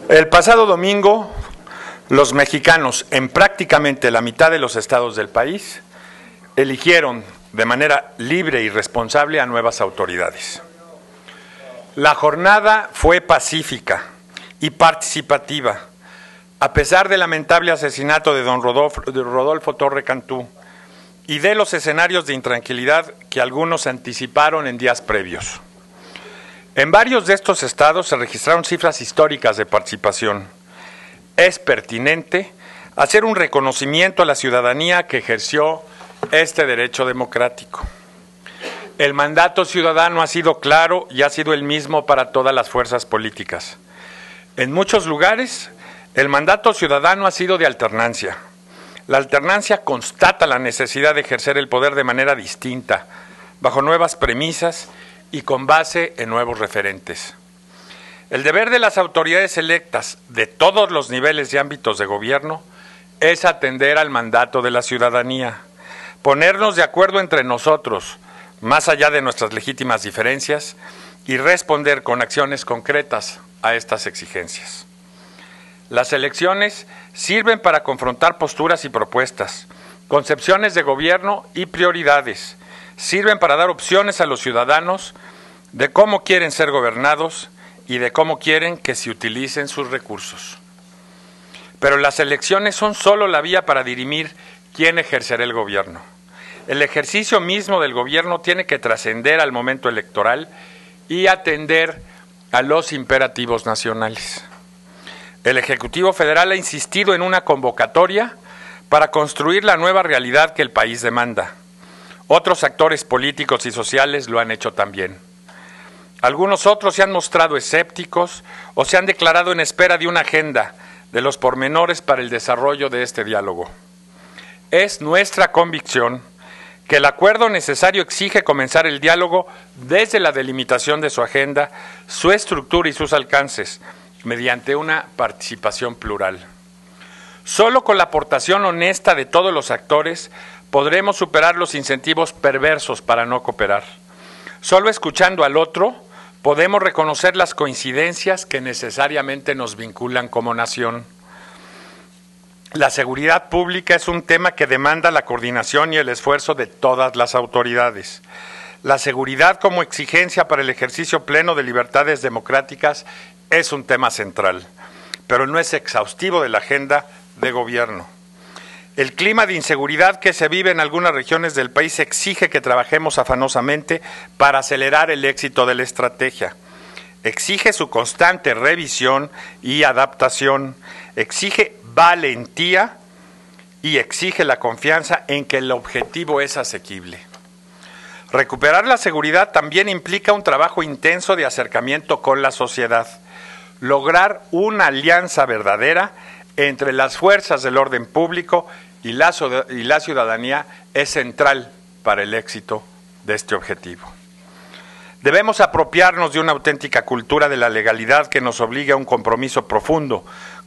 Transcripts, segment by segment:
El pasado domingo, los mexicanos en prácticamente la mitad de los estados del país eligieron de manera libre y responsable a nuevas autoridades. La jornada fue pacífica y participativa, a pesar del lamentable asesinato de don Rodolfo Torre Cantú y de los escenarios de intranquilidad que algunos anticiparon en días previos. En varios de estos estados se registraron cifras históricas de participación. Es pertinente hacer un reconocimiento a la ciudadanía que ejerció este derecho democrático. El mandato ciudadano ha sido claro y ha sido el mismo para todas las fuerzas políticas. En muchos lugares, el mandato ciudadano ha sido de alternancia. La alternancia constata la necesidad de ejercer el poder de manera distinta, bajo nuevas premisas y con base en nuevos referentes. El deber de las autoridades electas de todos los niveles y ámbitos de gobierno es atender al mandato de la ciudadanía, ponernos de acuerdo entre nosotros, más allá de nuestras legítimas diferencias, y responder con acciones concretas a estas exigencias. Las elecciones sirven para confrontar posturas y propuestas, concepciones de gobierno y prioridades. Sirven para dar opciones a los ciudadanos de cómo quieren ser gobernados y de cómo quieren que se utilicen sus recursos. Pero las elecciones son solo la vía para dirimir quién ejercerá el gobierno. El ejercicio mismo del gobierno tiene que trascender al momento electoral y atender a los imperativos nacionales. El Ejecutivo Federal ha insistido en una convocatoria para construir la nueva realidad que el país demanda. Otros actores políticos y sociales lo han hecho también. Algunos otros se han mostrado escépticos o se han declarado en espera de una agenda de los pormenores para el desarrollo de este diálogo. Es nuestra convicción que el acuerdo necesario exige comenzar el diálogo desde la delimitación de su agenda, su estructura y sus alcances, mediante una participación plural. Solo con la aportación honesta de todos los actores podremos superar los incentivos perversos para no cooperar. Solo escuchando al otro podemos reconocer las coincidencias que necesariamente nos vinculan como nación. La seguridad pública es un tema que demanda la coordinación y el esfuerzo de todas las autoridades. La seguridad como exigencia para el ejercicio pleno de libertades democráticas es un tema central, pero no es exhaustivo de la agenda de gobierno. El clima de inseguridad que se vive en algunas regiones del país exige que trabajemos afanosamente para acelerar el éxito de la estrategia. Exige su constante revisión y adaptación, exige valentía y exige la confianza en que el objetivo es asequible. Recuperar la seguridad también implica un trabajo intenso de acercamiento con la sociedad, lograr una alianza verdadera entre las fuerzas del orden público y la ciudadanía es central para el éxito de este objetivo. Debemos apropiarnos de una auténtica cultura de la legalidad que nos obligue a un compromiso profundo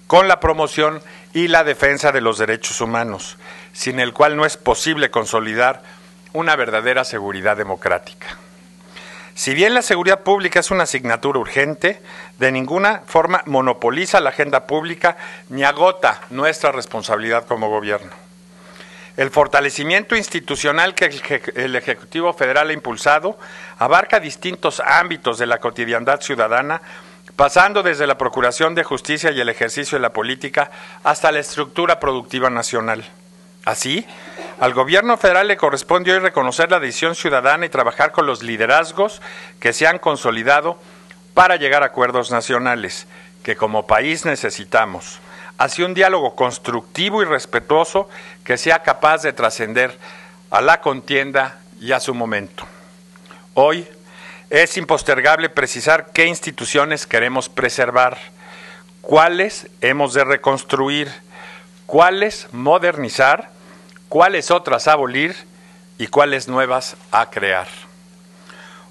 con la promoción y la defensa de los derechos humanos, sin el cual no es posible consolidar una verdadera seguridad democrática. Si bien la seguridad pública es una asignatura urgente, de ninguna forma monopoliza la agenda pública ni agota nuestra responsabilidad como gobierno. El fortalecimiento institucional que el Ejecutivo Federal ha impulsado abarca distintos ámbitos de la cotidianidad ciudadana, pasando desde la Procuración de Justicia y el ejercicio de la política hasta la estructura productiva nacional. Así, al Gobierno federal le corresponde hoy reconocer la decisión ciudadana y trabajar con los liderazgos que se han consolidado para llegar a acuerdos nacionales, que como país necesitamos, hacia un diálogo constructivo y respetuoso que sea capaz de trascender a la contienda y a su momento. Hoy es impostergable precisar qué instituciones queremos preservar, cuáles hemos de reconstruir, cuáles modernizar, cuáles otras abolir y cuáles nuevas a crear.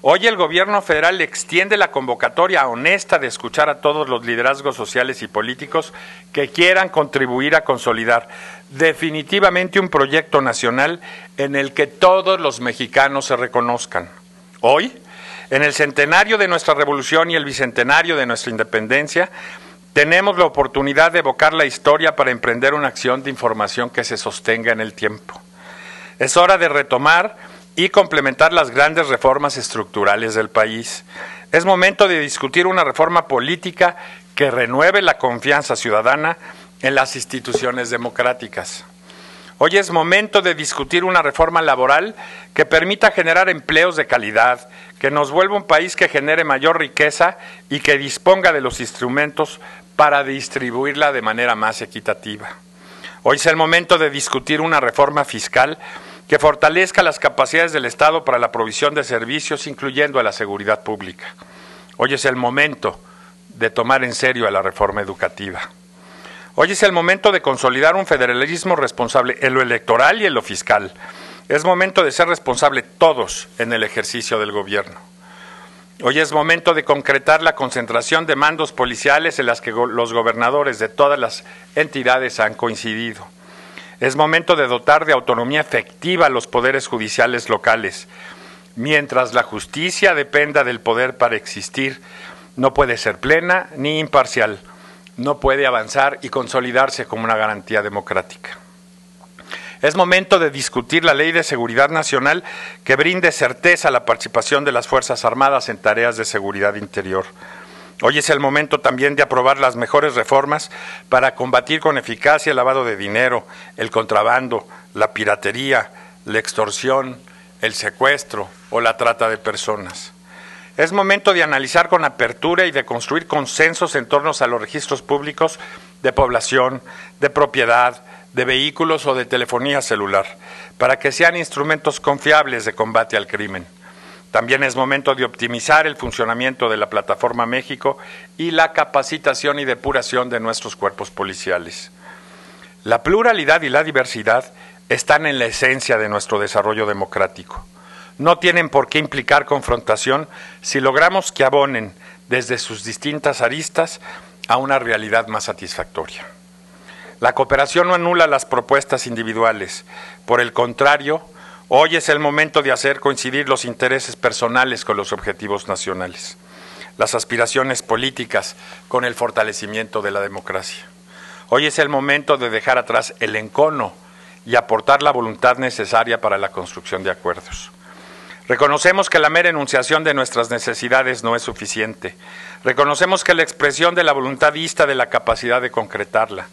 Hoy el Gobierno federal extiende la convocatoria honesta de escuchar a todos los liderazgos sociales y políticos que quieran contribuir a consolidar definitivamente un proyecto nacional en el que todos los mexicanos se reconozcan. Hoy, en el centenario de nuestra revolución y el bicentenario de nuestra independencia, Tenemos la oportunidad de evocar la historia para emprender una acción de información que se sostenga en el tiempo. Es hora de retomar y complementar las grandes reformas estructurales del país. Es momento de discutir una reforma política que renueve la confianza ciudadana en las instituciones democráticas. Hoy es momento de discutir una reforma laboral que permita generar empleos de calidad, que nos vuelva un país que genere mayor riqueza y que disponga de los instrumentos para distribuirla de manera más equitativa. Hoy es el momento de discutir una reforma fiscal que fortalezca las capacidades del Estado para la provisión de servicios, incluyendo a la seguridad pública. Hoy es el momento de tomar en serio a la reforma educativa. Hoy es el momento de consolidar un federalismo responsable en lo electoral y en lo fiscal. Es momento de ser responsable todos en el ejercicio del gobierno. Hoy es momento de concretar la concentración de mandos policiales en las que los gobernadores de todas las entidades han coincidido. Es momento de dotar de autonomía efectiva a los poderes judiciales locales. Mientras la justicia dependa del poder para existir, no puede ser plena ni imparcial. No puede avanzar y consolidarse como una garantía democrática. Es momento de discutir la Ley de Seguridad Nacional que brinde certeza a la participación de las Fuerzas Armadas en tareas de seguridad interior. Hoy es el momento también de aprobar las mejores reformas para combatir con eficacia el lavado de dinero, el contrabando, la piratería, la extorsión, el secuestro o la trata de personas. Es momento de analizar con apertura y de construir consensos en torno a los registros públicos de población, de propiedad, de vehículos o de telefonía celular, para que sean instrumentos confiables de combate al crimen. También es momento de optimizar el funcionamiento de la Plataforma México y la capacitación y depuración de nuestros cuerpos policiales. La pluralidad y la diversidad están en la esencia de nuestro desarrollo democrático. No tienen por qué implicar confrontación si logramos que abonen desde sus distintas aristas a una realidad más satisfactoria. La cooperación no anula las propuestas individuales. Por el contrario, hoy es el momento de hacer coincidir los intereses personales con los objetivos nacionales, las aspiraciones políticas con el fortalecimiento de la democracia. Hoy es el momento de dejar atrás el encono y aportar la voluntad necesaria para la construcción de acuerdos. Reconocemos que la mera enunciación de nuestras necesidades no es suficiente. Reconocemos que la expresión de la voluntad dista de la capacidad de concretarla.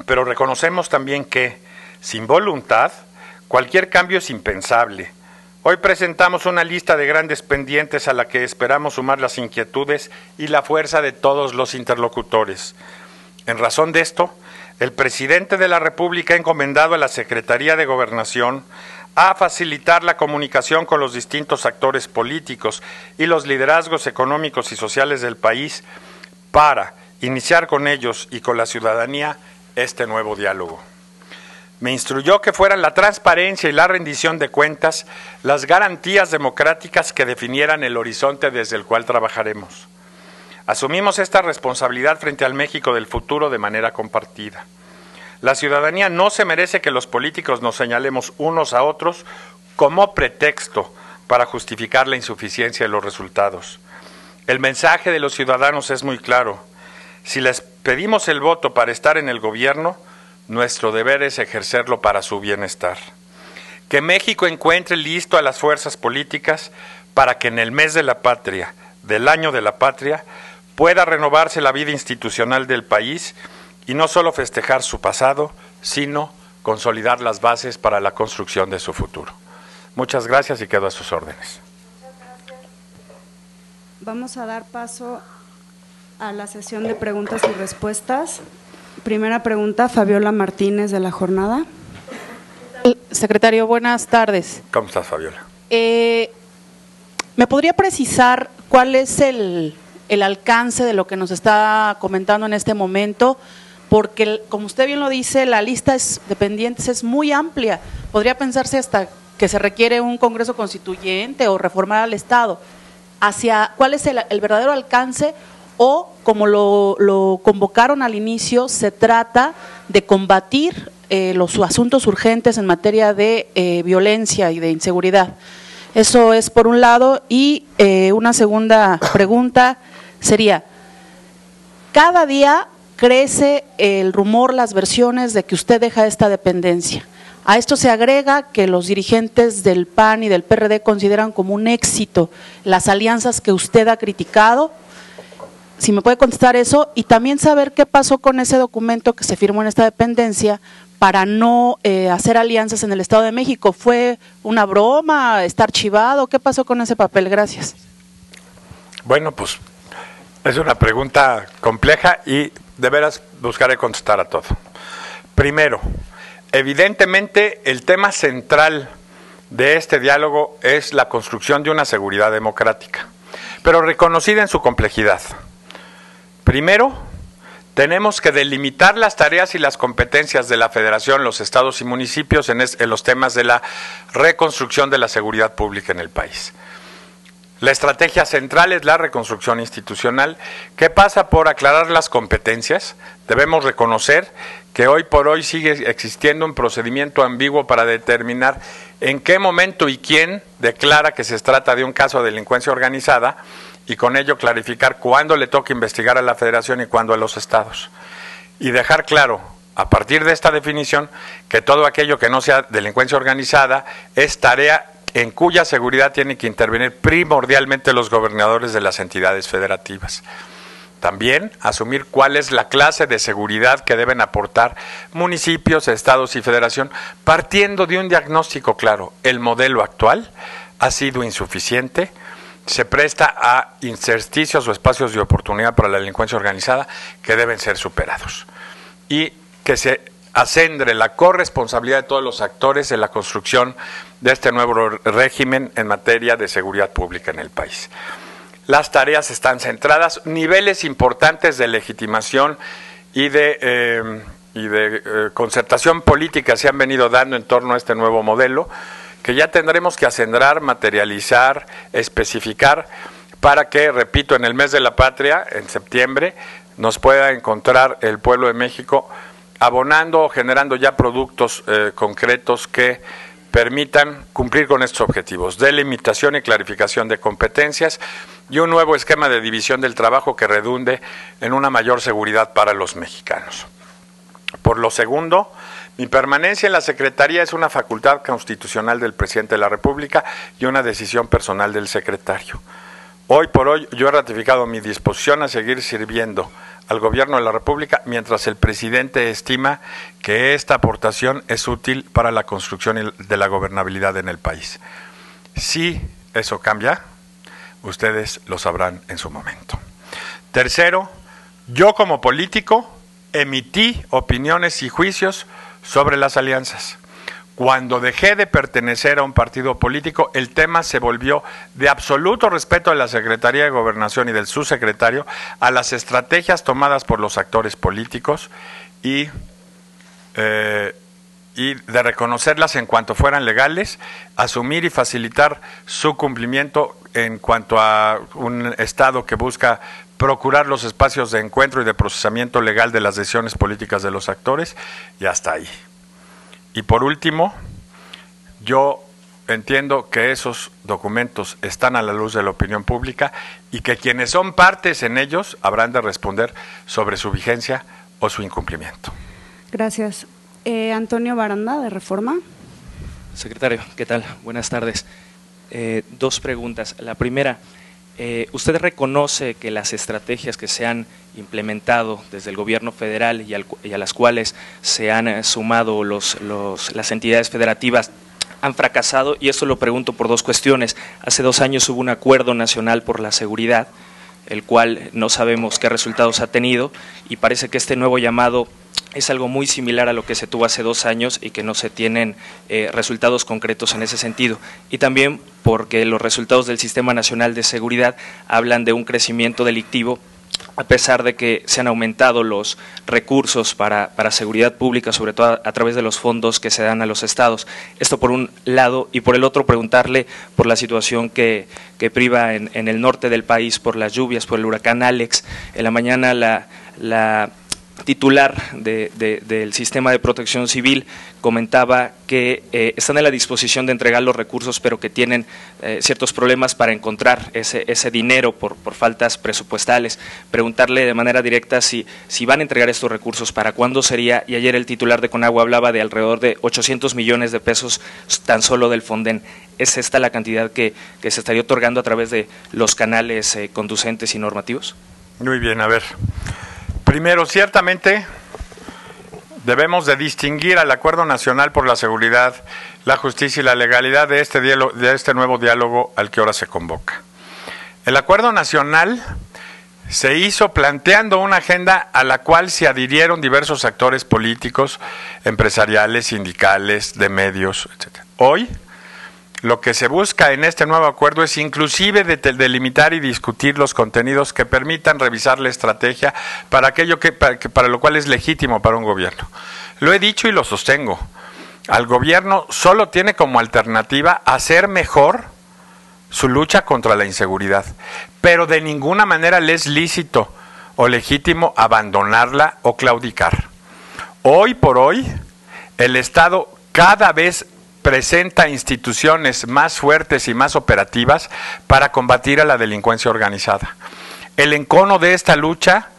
Pero reconocemos también que, sin voluntad, cualquier cambio es impensable. Hoy presentamos una lista de grandes pendientes a la que esperamos sumar las inquietudes y la fuerza de todos los interlocutores. En razón de esto, el presidente de la República ha encomendado a la Secretaría de Gobernación a facilitar la comunicación con los distintos actores políticos y los liderazgos económicos y sociales del país para iniciar con ellos y con la ciudadanía este nuevo diálogo. Me instruyó que fueran la transparencia y la rendición de cuentas las garantías democráticas que definieran el horizonte desde el cual trabajaremos. Asumimos esta responsabilidad frente al México del futuro de manera compartida. La ciudadanía no se merece que los políticos nos señalemos unos a otros como pretexto para justificar la insuficiencia de los resultados. El mensaje de los ciudadanos es muy claro. Si les pedimos el voto para estar en el gobierno, nuestro deber es ejercerlo para su bienestar. Que México encuentre listo a las fuerzas políticas para que en el mes de la patria, del año de la patria, pueda renovarse la vida institucional del país y no solo festejar su pasado, sino consolidar las bases para la construcción de su futuro. Muchas gracias y quedo a sus órdenes. Vamos a dar paso a la sesión de preguntas y respuestas. Primera pregunta, Fabiola Martínez, de La Jornada. Secretario, buenas tardes. ¿Cómo estás, Fabiola? ¿Me podría precisar cuál es el alcance de lo que nos está comentando en este momento? Porque, como usted bien lo dice, la lista de pendientes es muy amplia. Podría pensarse hasta que se requiere un Congreso Constituyente o reformar al Estado. ¿Cuál es el verdadero alcance? O, como lo convocaron al inicio, se trata de combatir los asuntos urgentes en materia de violencia y de inseguridad. Eso es por un lado. Y una segunda pregunta sería, cada día crece el rumor, las versiones de que usted deja esta dependencia. A esto se agrega que los dirigentes del PAN y del PRD consideran como un éxito las alianzas que usted ha criticado. Si me puede contestar eso, y también saber qué pasó con ese documento que se firmó en esta dependencia para no hacer alianzas en el Estado de México. ¿Fue una broma? ¿Está archivado? ¿Qué pasó con ese papel? Gracias. Bueno, pues es una pregunta compleja y de veras buscaré contestar a todo. Primero, evidentemente el tema central de este diálogo es la construcción de una seguridad democrática, pero reconocida en su complejidad. Primero, tenemos que delimitar las tareas y las competencias de la Federación, los estados y municipios en los temas de la reconstrucción de la seguridad pública en el país. La estrategia central es la reconstrucción institucional, que pasa por aclarar las competencias. Debemos reconocer que hoy por hoy sigue existiendo un procedimiento ambiguo para determinar en qué momento y quién declara que se trata de un caso de delincuencia organizada, y con ello clarificar cuándo le toca investigar a la Federación y cuándo a los estados. Y dejar claro, a partir de esta definición, que todo aquello que no sea delincuencia organizada es tarea en cuya seguridad tienen que intervenir primordialmente los gobernadores de las entidades federativas. También asumir cuál es la clase de seguridad que deben aportar municipios, estados y federación, partiendo de un diagnóstico claro. El modelo actual ha sido insuficiente, se presta a intersticios o espacios de oportunidad para la delincuencia organizada que deben ser superados. Y que se acendre la corresponsabilidad de todos los actores en la construcción de este nuevo régimen en materia de seguridad pública en el país. Las tareas están centradas, niveles importantes de legitimación y de concertación política se han venido dando en torno a este nuevo modelo, que ya tendremos que acendrar, materializar, especificar, para que, repito, en el mes de la patria, en septiembre, nos pueda encontrar el pueblo de México abonando o generando ya productos concretos que permitan cumplir con estos objetivos: delimitación y clarificación de competencias y un nuevo esquema de división del trabajo que redunde en una mayor seguridad para los mexicanos. Por lo segundo, mi permanencia en la Secretaría es una facultad constitucional del Presidente de la República y una decisión personal del secretario. Hoy por hoy yo he ratificado mi disposición a seguir sirviendo al Gobierno de la República mientras el Presidente estima que esta aportación es útil para la construcción de la gobernabilidad en el país. Si eso cambia, ustedes lo sabrán en su momento. Tercero, yo como político emití opiniones y juicios sobre las alianzas. Cuando dejé de pertenecer a un partido político, el tema se volvió de absoluto respeto de la Secretaría de Gobernación y del subsecretario a las estrategias tomadas por los actores políticos y de reconocerlas en cuanto fueran legales, asumir y facilitar su cumplimiento en cuanto a un Estado que busca procurar los espacios de encuentro y de procesamiento legal de las decisiones políticas de los actores, y hasta ahí. Y por último, yo entiendo que esos documentos están a la luz de la opinión pública y que quienes son partes en ellos habrán de responder sobre su vigencia o su incumplimiento. Gracias. Antonio Baranda, de Reforma. Secretario, ¿qué tal? Buenas tardes. Dos preguntas. La primera, ¿usted reconoce que las estrategias que se han implementado desde el gobierno federal y a las cuales se han sumado las entidades federativas han fracasado? Y esto lo pregunto por dos cuestiones. Hace 2 años hubo un acuerdo nacional por la seguridad, el cual no sabemos qué resultados ha tenido, y parece que este nuevo llamado es algo muy similar a lo que se tuvo hace 2 años y que no se tienen resultados concretos en ese sentido. Y también porque los resultados del Sistema Nacional de Seguridad hablan de un crecimiento delictivo, a pesar de que se han aumentado los recursos para seguridad pública, sobre todo a través de los fondos que se dan a los estados. Esto por un lado, y por el otro preguntarle por la situación que priva en el norte del país por las lluvias, por el huracán Alex. En la mañana la titular del sistema de protección civil comentaba que están en la disposición de entregar los recursos, pero que tienen ciertos problemas para encontrar ese dinero por faltas presupuestales. Preguntarle de manera directa si van a entregar estos recursos, para cuándo sería, y ayer el titular de Conagua hablaba de alrededor de 800 millones de pesos tan solo del Fonden. ¿Es esta la cantidad que se estaría otorgando a través de los canales conducentes y normativos? Muy bien, a ver. Primero, ciertamente debemos de distinguir al Acuerdo Nacional por la Seguridad, la Justicia y la Legalidad de este nuevo diálogo al que ahora se convoca. El Acuerdo Nacional se hizo planteando una agenda a la cual se adhirieron diversos actores políticos, empresariales, sindicales, de medios, etc. Hoy, lo que se busca en este nuevo acuerdo es inclusive delimitar y discutir los contenidos que permitan revisar la estrategia para aquello para lo cual es legítimo para un gobierno. Lo he dicho y lo sostengo. Al gobierno solo tiene como alternativa hacer mejor su lucha contra la inseguridad, pero de ninguna manera le es lícito o legítimo abandonarla o claudicar. Hoy por hoy, el Estado cada vez presenta instituciones más fuertes y más operativas para combatir a la delincuencia organizada. El encono de esta lucha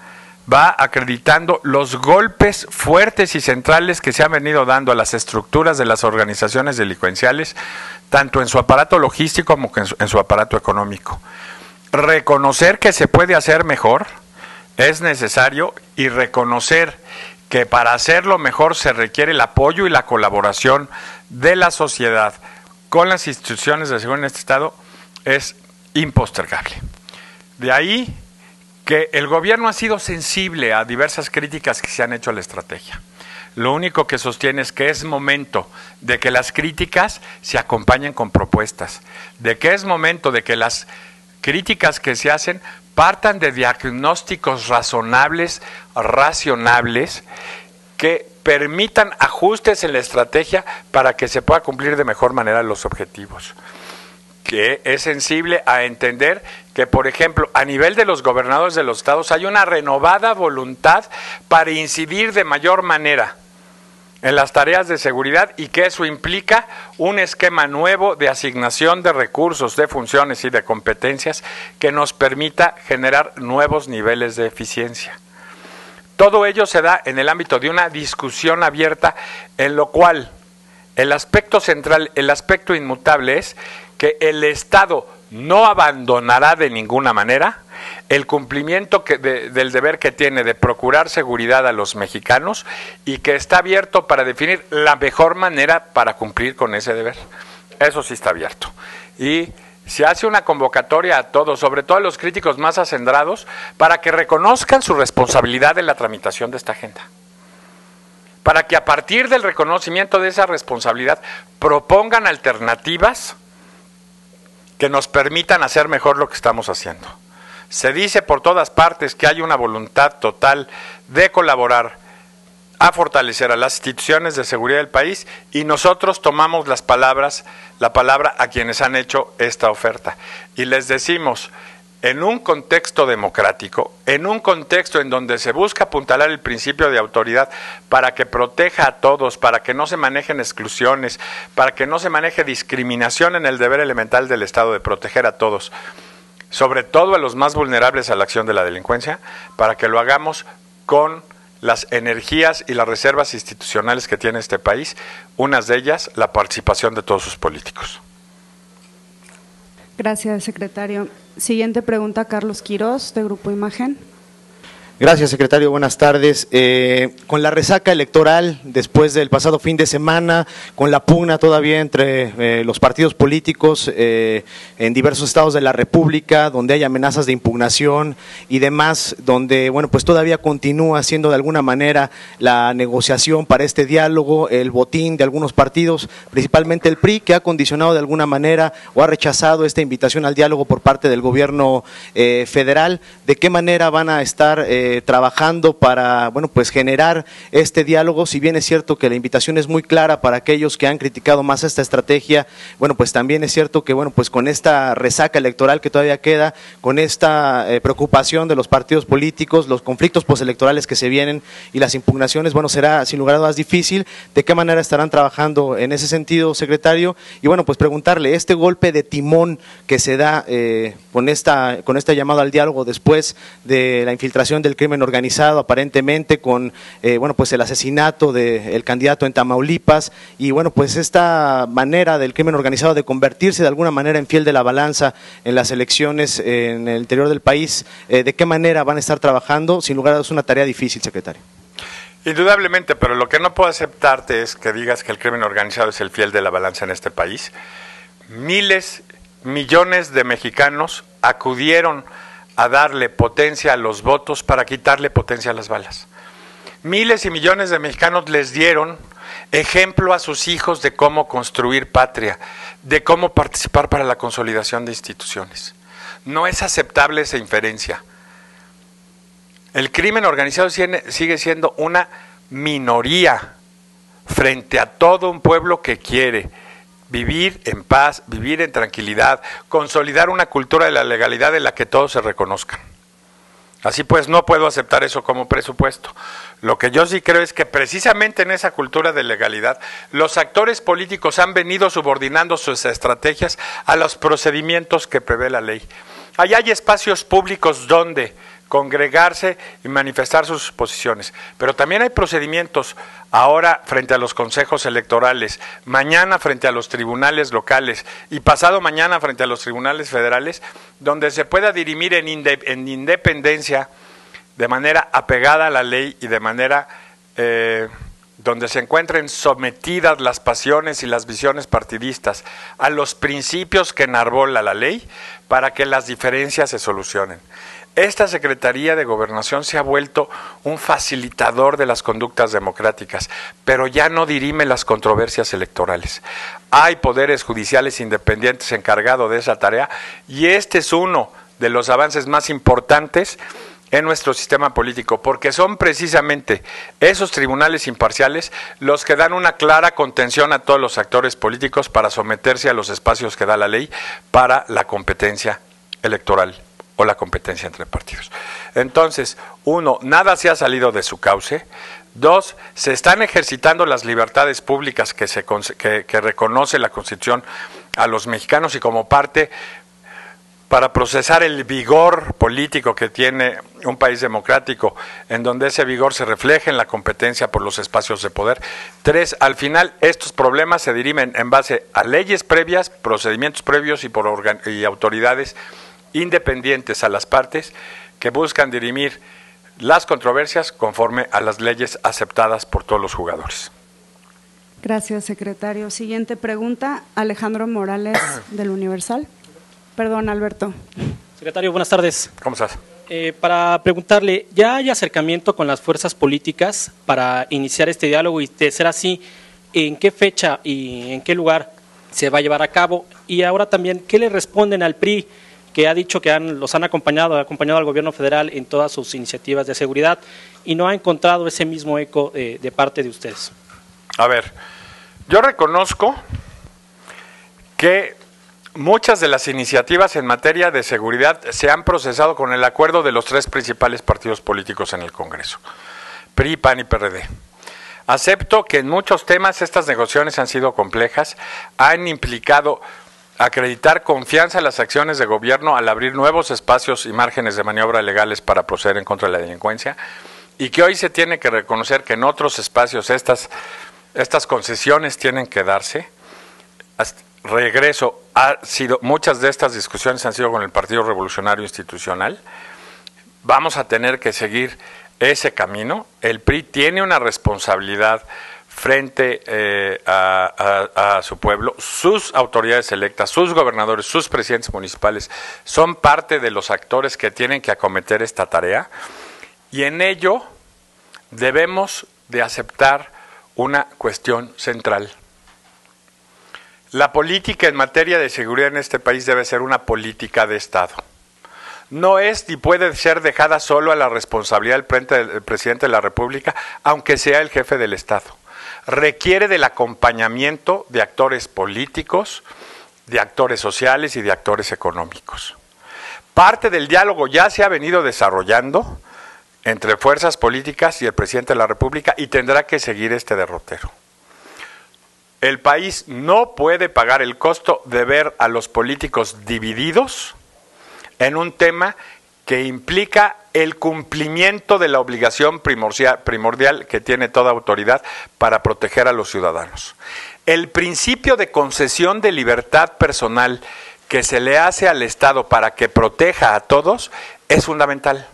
va acreditando los golpes fuertes y centrales que se han venido dando a las estructuras de las organizaciones delincuenciales, tanto en su aparato logístico como en su aparato económico. Reconocer que se puede hacer mejor es necesario, y reconocer que para hacerlo mejor se requiere el apoyo y la colaboración de la sociedad con las instituciones de seguridad en este Estado es impostergable. De ahí que el gobierno ha sido sensible a diversas críticas que se han hecho a la estrategia. Lo único que sostiene es que es momento de que las críticas se acompañen con propuestas, de que es momento de que las críticas que se hacen partan de diagnósticos razonables, racionables, que permitan ajustes en la estrategia para que se pueda cumplir de mejor manera los objetivos. Que es sensible a entender que, por ejemplo, a nivel de los gobernadores de los estados hay una renovada voluntad para incidir de mayor manera en las tareas de seguridad, y que eso implica un esquema nuevo de asignación de recursos, de funciones y de competencias que nos permita generar nuevos niveles de eficiencia. Todo ello se da en el ámbito de una discusión abierta, en lo cual el aspecto central, el aspecto inmutable es que el Estado no abandonará de ninguna manera el cumplimiento del deber que tiene de procurar seguridad a los mexicanos, y que está abierto para definir la mejor manera para cumplir con ese deber. Eso sí está abierto. Y se hace una convocatoria a todos, sobre todo a los críticos más acendrados, para que reconozcan su responsabilidad en la tramitación de esta agenda. Para que a partir del reconocimiento de esa responsabilidad propongan alternativas que nos permitan hacer mejor lo que estamos haciendo. Se dice por todas partes que hay una voluntad total de colaborar a fortalecer a las instituciones de seguridad del país, y nosotros tomamos la palabra a quienes han hecho esta oferta. Y les decimos, en un contexto democrático, en un contexto en donde se busca apuntalar el principio de autoridad para que proteja a todos, para que no se manejen exclusiones, para que no se maneje discriminación en el deber elemental del Estado de proteger a todos, sobre todo a los más vulnerables a la acción de la delincuencia, para que lo hagamos con las energías y las reservas institucionales que tiene este país, unas de ellas la participación de todos sus políticos. Gracias, secretario. Siguiente pregunta, Carlos Quirós, de Grupo Imagen. Gracias, secretario. Buenas tardes. Con la resaca electoral después del pasado fin de semana, con la pugna todavía entre los partidos políticos en diversos estados de la República, donde hay amenazas de impugnación y demás, donde bueno, pues todavía continúa siendo de alguna manera la negociación para este diálogo, el botín de algunos partidos, principalmente el PRI, que ha condicionado de alguna manera o ha rechazado esta invitación al diálogo por parte del gobierno federal. ¿De qué manera van a estar trabajando para, bueno, pues generar este diálogo? Si bien es cierto que la invitación es muy clara para aquellos que han criticado más esta estrategia, bueno, pues también es cierto que, bueno, pues con esta resaca electoral que todavía queda, con esta preocupación de los partidos políticos, los conflictos postelectorales que se vienen y las impugnaciones, bueno, será sin lugar a dudas difícil. ¿De qué manera estarán trabajando en ese sentido, secretario? Y bueno, pues preguntarle, este golpe de timón que se da con esta llamada al diálogo después de la infiltración del crimen organizado, aparentemente con bueno, pues el asesinato del candidato en Tamaulipas, y bueno, pues esta manera del crimen organizado de convertirse de alguna manera en fiel de la balanza en las elecciones en el interior del país, ¿de qué manera van a estar trabajando? Sin lugar a dudas, es una tarea difícil, secretario. Indudablemente, pero lo que no puedo aceptarte es que digas que el crimen organizado es el fiel de la balanza en este país. Miles, millones de mexicanos acudieron a darle potencia a los votos para quitarle potencia a las balas. Miles y millones de mexicanos les dieron ejemplo a sus hijos de cómo construir patria, de cómo participar para la consolidación de instituciones. No es aceptable esa inferencia. El crimen organizado sigue siendo una minoría frente a todo un pueblo que quiere vivir en paz, vivir en tranquilidad, consolidar una cultura de la legalidad en la que todos se reconozcan. Así pues, no puedo aceptar eso como presupuesto. Lo que yo sí creo es que precisamente en esa cultura de legalidad, los actores políticos han venido subordinando sus estrategias a los procedimientos que prevé la ley. Allá hay espacios públicos donde congregarse y manifestar sus posiciones, pero también hay procedimientos ahora frente a los consejos electorales, mañana frente a los tribunales locales y pasado mañana frente a los tribunales federales, donde se pueda dirimir en independencia, de manera apegada a la ley y de manera donde se encuentren sometidas las pasiones y las visiones partidistas a los principios que enarbola la ley para que las diferencias se solucionen. Esta Secretaría de Gobernación se ha vuelto un facilitador de las conductas democráticas, pero ya no dirime las controversias electorales. Hay poderes judiciales independientes encargados de esa tarea y este es uno de los avances más importantes en nuestro sistema político, porque son precisamente esos tribunales imparciales los que dan una clara contención a todos los actores políticos para someterse a los espacios que da la ley para la competencia electoral o la competencia entre partidos. Entonces, uno, nada se ha salido de su cauce. Dos, se están ejercitando las libertades públicas que reconoce la Constitución a los mexicanos y como parte para procesar el vigor político que tiene un país democrático, en donde ese vigor se refleja en la competencia por los espacios de poder. Tres, al final estos problemas se dirimen en base a leyes previas, procedimientos previos y autoridades independientes a las partes que buscan dirimir las controversias conforme a las leyes aceptadas por todos los jugadores. Gracias, secretario. Siguiente pregunta, Alejandro Morales, del Universal. Perdón, Alberto. Secretario, buenas tardes. ¿Cómo estás? Para preguntarle, ¿ya hay acercamiento con las fuerzas políticas para iniciar este diálogo y de ser así, en qué fecha y en qué lugar se va a llevar a cabo? Y ahora también, ¿qué le responden al PRI, que ha dicho que ha acompañado al gobierno federal en todas sus iniciativas de seguridad y no ha encontrado ese mismo eco de parte de ustedes? A ver, yo reconozco que muchas de las iniciativas en materia de seguridad se han procesado con el acuerdo de los tres principales partidos políticos en el Congreso, PRI, PAN y PRD. Acepto que en muchos temas estas negociaciones han sido complejas, han implicado acreditar confianza en las acciones de gobierno al abrir nuevos espacios y márgenes de maniobra legales para proceder en contra de la delincuencia, y que hoy se tiene que reconocer que en otros espacios estas concesiones tienen que darse. Regreso, muchas de estas discusiones han sido con el Partido Revolucionario Institucional. Vamos a tener que seguir ese camino. El PRI tiene una responsabilidad frente a su pueblo. Sus autoridades electas, sus gobernadores, sus presidentes municipales son parte de los actores que tienen que acometer esta tarea, y en ello debemos de aceptar una cuestión central. La política en materia de seguridad en este país debe ser una política de Estado. no es ni puede ser dejada solo a la responsabilidad del presidente de la República, aunque sea el jefe del Estado. Requiere del acompañamiento de actores políticos, de actores sociales y de actores económicos. Parte del diálogo ya se ha venido desarrollando entre fuerzas políticas y el presidente de la República y tendrá que seguir este derrotero. El país no puede pagar el costo de ver a los políticos divididos en un tema que implica el cumplimiento de la obligación primordial que tiene toda autoridad para proteger a los ciudadanos. El principio de concesión de libertad personal que se le hace al Estado para que proteja a todos es fundamental.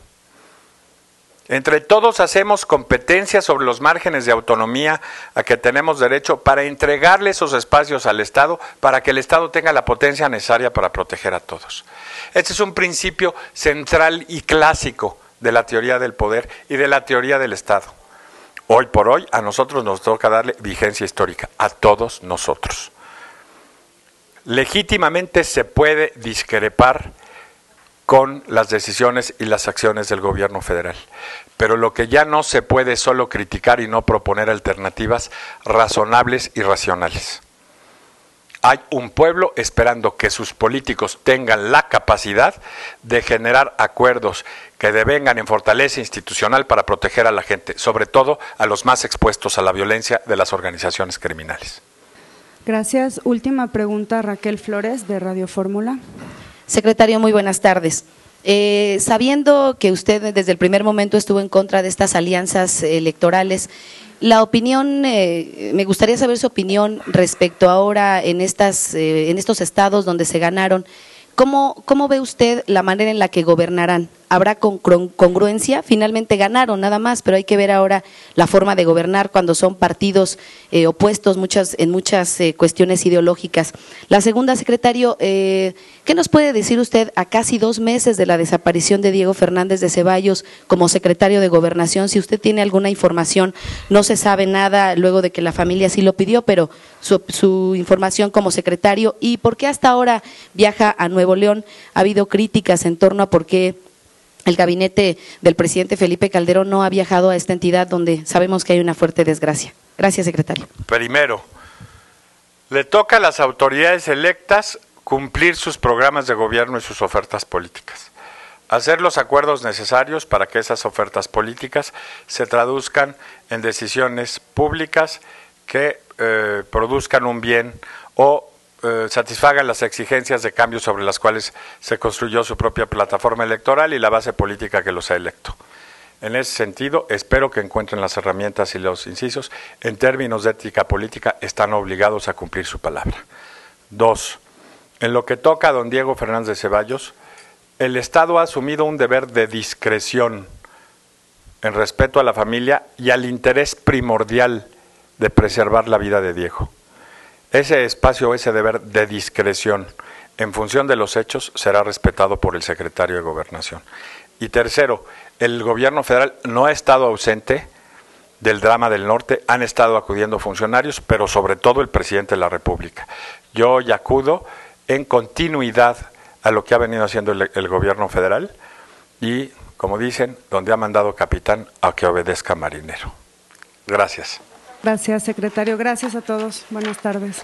Entre todos hacemos competencia sobre los márgenes de autonomía a que tenemos derecho para entregarle esos espacios al Estado para que el Estado tenga la potencia necesaria para proteger a todos. Este es un principio central y clásico de la teoría del poder y de la teoría del Estado. Hoy por hoy a nosotros nos toca darle vigencia histórica, a todos nosotros. Legítimamente se puede discrepar con las decisiones y las acciones del gobierno federal. Pero lo que ya no se puede es solo criticar y no proponer alternativas razonables y racionales. Hay un pueblo esperando que sus políticos tengan la capacidad de generar acuerdos que devengan en fortaleza institucional para proteger a la gente, sobre todo a los más expuestos a la violencia de las organizaciones criminales. Gracias. Última pregunta, Raquel Flores, de Radio Fórmula. Secretario, muy buenas tardes. Sabiendo que usted desde el primer momento estuvo en contra de estas alianzas electorales, la opinión, me gustaría saber su opinión respecto ahora en estos estados donde se ganaron. ¿Cómo ve usted la manera en la que gobernarán? ¿Habrá congruencia? Finalmente ganaron nada más, pero hay que ver ahora la forma de gobernar cuando son partidos opuestos en muchas cuestiones ideológicas. La segunda, secretario, ¿qué nos puede decir usted a casi 2 meses de la desaparición de Diego Fernández de Ceballos como secretario de Gobernación? Si usted tiene alguna información, no se sabe nada luego de que la familia sí lo pidió, pero su información como secretario, y por qué hasta ahora viaja a Nuevo León. Ha habido críticas en torno a por qué el gabinete del presidente Felipe Calderón no ha viajado a esta entidad donde sabemos que hay una fuerte desgracia. Gracias, secretario. Primero, le toca a las autoridades electas cumplir sus programas de gobierno y sus ofertas políticas. Hacer los acuerdos necesarios para que esas ofertas políticas se traduzcan en decisiones públicas que produzcan un bien o satisfagan las exigencias de cambio sobre las cuales se construyó su propia plataforma electoral y la base política que los ha electo. En ese sentido, espero que encuentren las herramientas y los incisos. En términos de ética política, están obligados a cumplir su palabra. 2. En lo que toca a don Diego Fernández de Ceballos, el Estado ha asumido un deber de discreción en respeto a la familia y al interés primordial de preservar la vida de Diego. Ese espacio, ese deber de discreción en función de los hechos será respetado por el secretario de Gobernación. Y tercero, el gobierno federal no ha estado ausente del drama del norte, han estado acudiendo funcionarios, pero sobre todo el presidente de la República. Yo hoy acudo en continuidad a lo que ha venido haciendo el gobierno federal y, como dicen, donde ha mandado capitán, a que obedezca marinero. Gracias. Gracias, secretario. Gracias a todos. Buenas tardes.